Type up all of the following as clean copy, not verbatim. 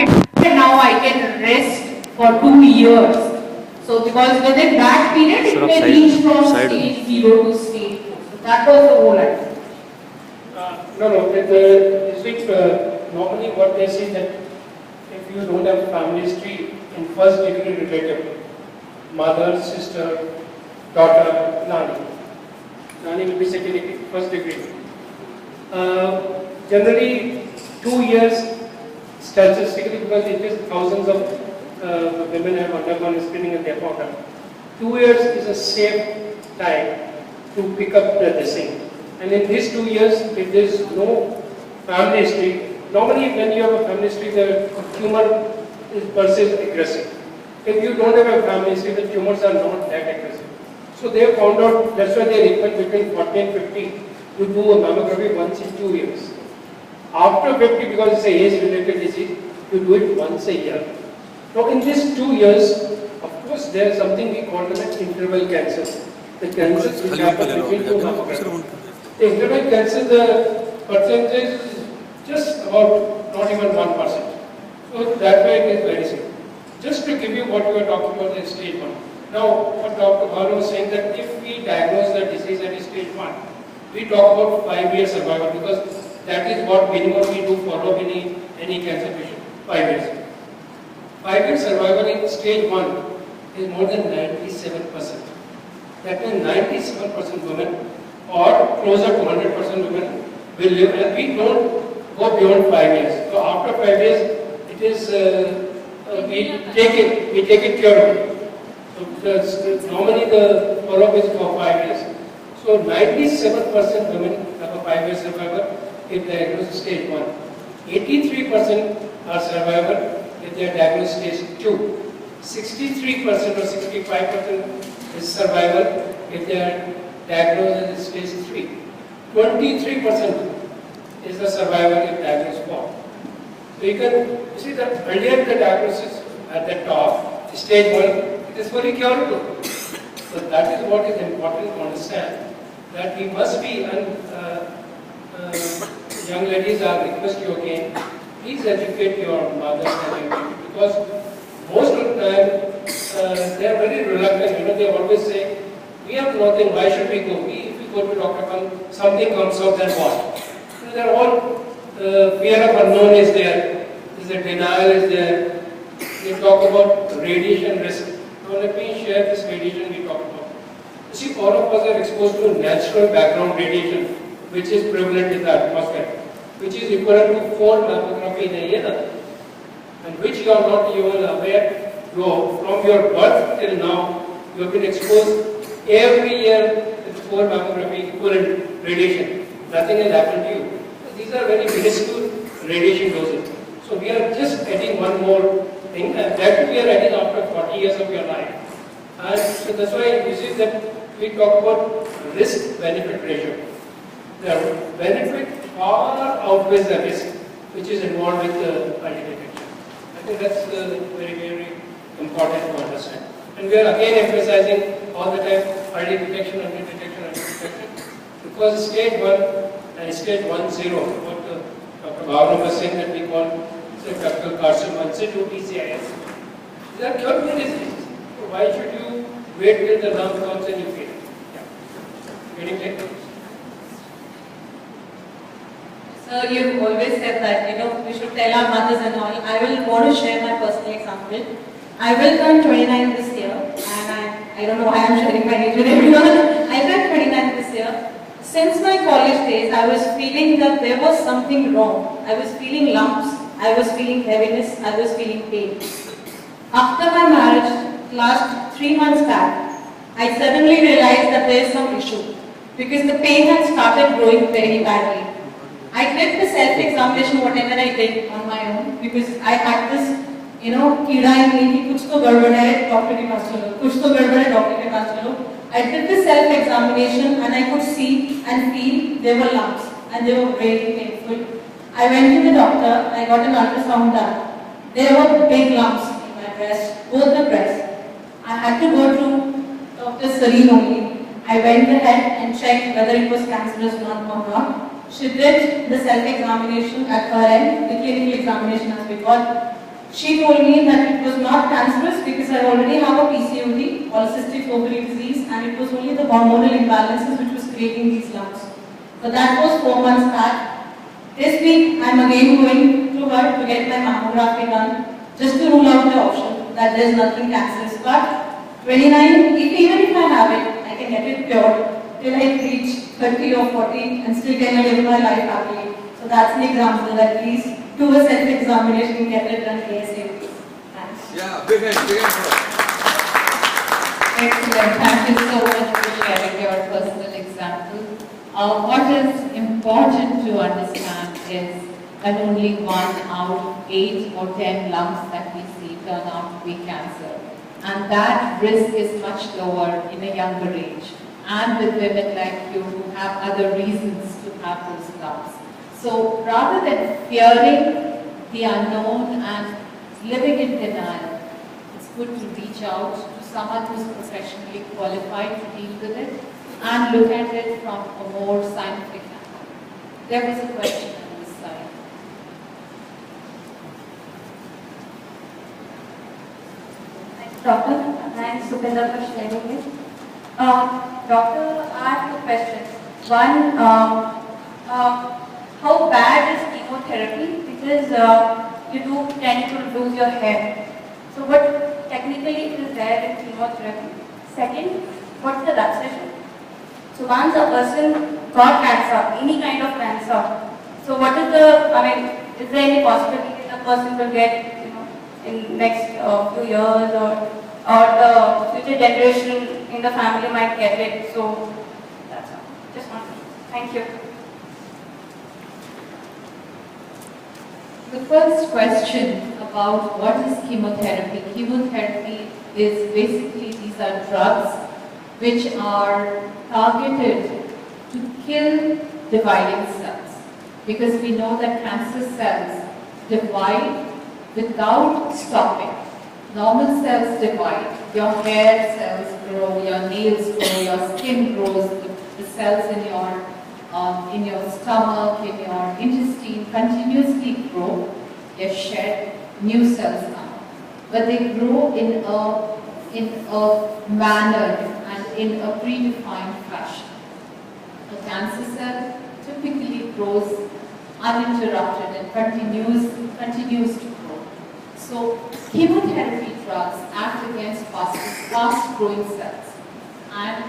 and now I can rest for 2 years. So because within that period, it may reach from stage 0 to stage 4. So that was the whole idea. Normally what they say that if you don't have family history in first degree relative, mother, sister, daughter, Nani will be second degree, first degree. Generally 2 years statistically, because it is thousands of women have undergone screening and they have found. 2 years is a safe time to pick up the disease. And in these 2 years, if there is no family history, normally when you have a family history, the tumor is perceived aggressive. If you don't have a family history, the tumors are not that aggressive. So they have found out, that's why they recommend between 40 and 50, you do a mammography once in 2 years. After 50, because it's a age-related disease, you do it once a year. Now in these 2 years, of course, there is something we call an interval cancer. The cancers which happen between two mammographies. The interval cancer, the percentage is just about not even 1%. So that way it is very simple. Just to give you what we were talking about in stage 1. Now, what Dr. Bhalu was saying that if we diagnose the disease at stage 1, we talk about 5-year survival because that is what minimum we do follow any cancer patient. 5 years. 5-year survival in stage 1 is more than 97%. That means 97% women or closer to 100% women will live, and we don't go beyond 5 years. So after 5 years, it is we take it curable. So normally the follow-up is for 5 years. So 97% women have a 5-year survival if they are diagnosed stage 1. 83% are survivor if they are diagnosed stage 2. 63% or 65% is survival if they are diagnosed as stage 3. 23% is the survivor if diagnosed 4. So you can see that earlier the diagnosis at the top, stage 1, it is fully curable. So that is what is important to understand, that we must be, young ladies, I request you again, please educate your mothers and your because most of the time they are very reluctant, they always say, we have nothing, why should we go? If we go to Dr. something comes out, then what? They are all, fear of unknown is there, denial is there, they talk about radiation risk. Now let me share this radiation we talk about. You see, all of us are exposed to natural background radiation, which is prevalent in the atmosphere, which is equivalent to 4 mammography in a year, and which you are not even aware. From your birth till now, you have been exposed every year with 4 mammography equivalent radiation. Nothing has happened to you. These are very minuscule radiation doses. So we are just adding one more thing, and that we are adding after 40 years of your life. And so that's why you see that we talk about risk-benefit ratio. The benefit far outweighs the risk which is involved with the early detection. I think that's very, very important to understand. And we are again emphasizing all the time early detection, early detection, early detection. Because stage 1 and stage 1-0, what Dr. Bhavana was saying that we call ductal carcinoma, situ TCIS. These are curable diseases. So why should you wait till the lump comes and you fail? Getting late? So you've always said that, we should tell our mothers and all. I will want to share my personal example. I will turn 29 this year, and I don't know why I'm sharing my age with everyone. I turned 29 this year. Since my college days, I was feeling that there was something wrong. I was feeling lumps, I was feeling heaviness, I was feeling pain. After my marriage, last 3 months back, I suddenly realized that there is some issue because the pain had started growing very badly. I did the self-examination, whatever I did on my own, because I had this, कीड़ा in me कि कुछ तो गड़बड़ है, doctor के पास चलो, कुछ तो गड़बड़ है, डॉक्टर के पास चलो. I did the self-examination and I could see and feel there were lumps and they were really painful. I went to the doctor, I got an ultrasound done. There were big lumps in my breast, both the breasts. I had to go to Dr. Sareen only. I went ahead and checked whether it was cancerous or not. She did the self-examination at her end, the clinical examination as we call. She told me that it was not cancerous because I already have a PCOD, polycystic ovary disease, and it was only the hormonal imbalances which was creating these lumps. But that was 4 months back. This week, I'm again going to her to get my mammography done, just to rule out the option that there's nothing cancerous. But 29, even if I have it, I can get it cured till I reach 30 or 40 and still can live my life happily. So that's an example that please do a self-examination and get it done ASAP. Thanks. Yeah, big hand for her. Excellent. Thank you so much for sharing your personal example. What is important to understand is that only 1 out of 8 or 10 lumps that we see turn out to be cancer. And that risk is much lower in a younger age. And with women like you who have other reasons to have those lumps. So rather than fearing the unknown and living in denial, it's good to reach out to someone who's professionally qualified to deal with it and look at it from a more scientific angle. There was a question on this side. Thanks, Doctor. Thanks, Supinda, for sharing it. Doctor, I have 2 questions. One, how bad is chemotherapy? Because you do tend to lose your hair. So what technically is there in chemotherapy? Second, what's the drug session? So once a person got cancer, any kind of cancer, so what is the, is there any possibility that the person will get, in next few years or the future generation in the family might get it? So that's all. Just one. Thank you. The first question about what is chemotherapy. Chemotherapy is basically, these are drugs which are targeted to kill dividing cells. Because we know that cancer cells divide without stopping. Normal cells divide. Your hair cells grow, your nails grow, your skin grows, the cells in your stomach, in your intestine continuously grow. They shed, new cells come. But they grow in a manner and in a predefined fashion. A cancer cell typically grows uninterrupted and continues to grow. So chemotherapy drugs act against fast-growing cells, and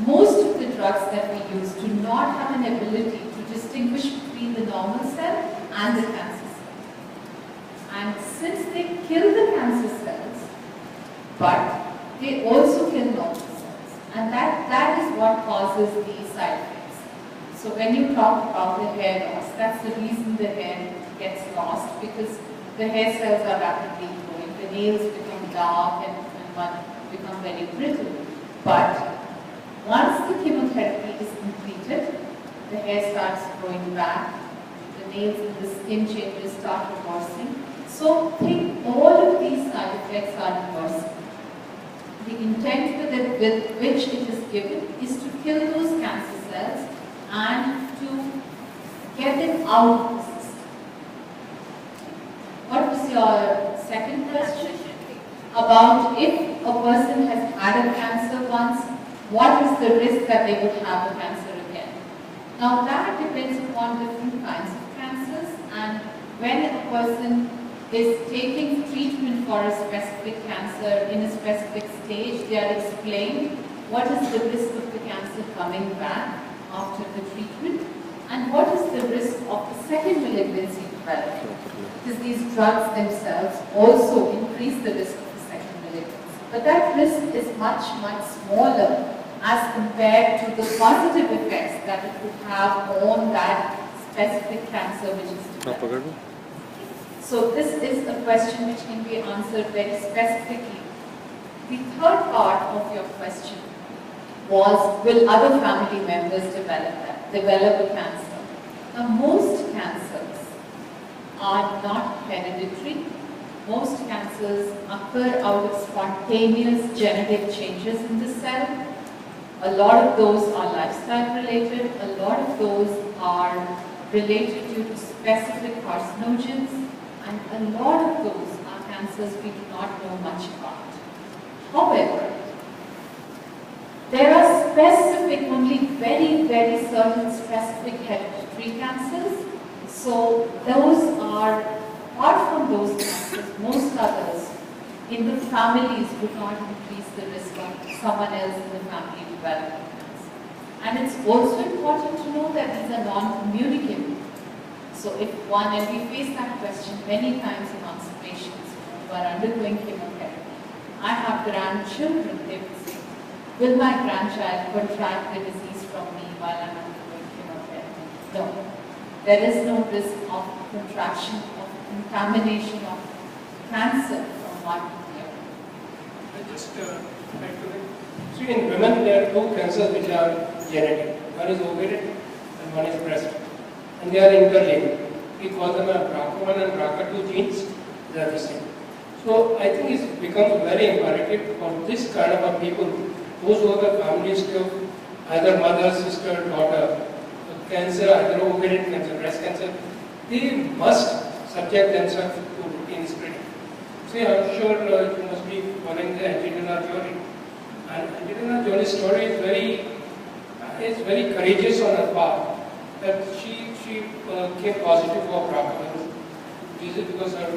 most of the drugs that we use do not have an ability to distinguish between the normal cell and the cancer cell. And since they kill the cancer cells, but they also kill normal cells, and that is what causes these side effects. So when you talk about the hair loss, that's the reason the hair gets lost, because the hair cells are rapidly growing, the nails become dark and become very brittle. But once the chemotherapy is completed, the hair starts growing back, the nails and the skin changes start reversing. So think all of these side effects are reversible. The intent with which it is given is to kill those cancer cells and to get them out of the system. What was your second question? About if a person has had a cancer once, what is the risk that they would have a cancer again? Now that depends upon different kinds of cancers, and when a person is taking treatment for a specific cancer in a specific stage, they are explained what is the risk of the cancer coming back after the treatment and what is the risk of the second malignancy developing. Because these drugs themselves also increase the risk of the second malignancy. But that risk is much, much smaller as compared to the positive effects that it would have on that specific cancer which is developing. So this is a question which can be answered very specifically. The third part of your question was, will other family members develop a cancer? Now most cancers are not hereditary. Most cancers occur out of spontaneous genetic changes in the cell. A lot of those are lifestyle related, a lot of those are related to specific carcinogens, and a lot of those cancers we do not know much about. However, there are specific, only very certain specific hereditary cancers. So those are, apart from those cancers, most others in the families would not increase the risk of someone else in the family developing cancer. And it's also important to know that these are non-communicable. So if one, and we face that question many times amongst patients who are undergoing chemotherapy. I have grandchildren, they will say, will my grandchild contract the disease from me while I'm undergoing chemotherapy? No. There is no risk of contraction, of contamination of cancer from one to the other. I just like to see, in women there are two cancers which are genetic. One is ovarian and one is breast. And they are interlinked. We call them a BRCA1 and BRCA2 genes. They are the same. So I think it becomes very imperative for this kind of a people, those who have families to either mother, sister, daughter, cancer, either ovarian cancer, breast cancer, they must subject themselves to routine screening. See, I'm sure you must be following the Angelina Jolie. And Angelina Jolie's story is very courageous on her part. That she came positive for BRCA. Is it because her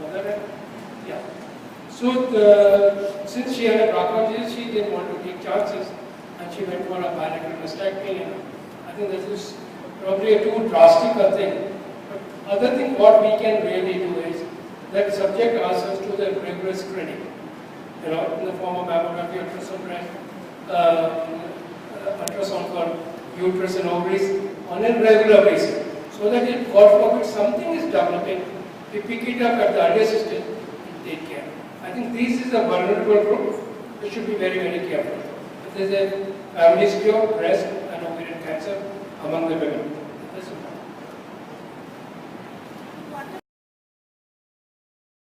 mother? Yeah. So since she had a BRCA disease, she didn't want to take chances, and she went for a bilateral mastectomy. And I think this is probably a too drastic a thing. But other thing, what we can really do is that subject ourselves to the rigorous screening. You know, in the form of mammography, ultrasound for uterus and ovaries on a regular basis, so that if God forbid something is developing, we pick it up at the earliest stage and take care. I think this is a vulnerable group. We should be very careful. There is a family history of breast and ovarian cancer among the women.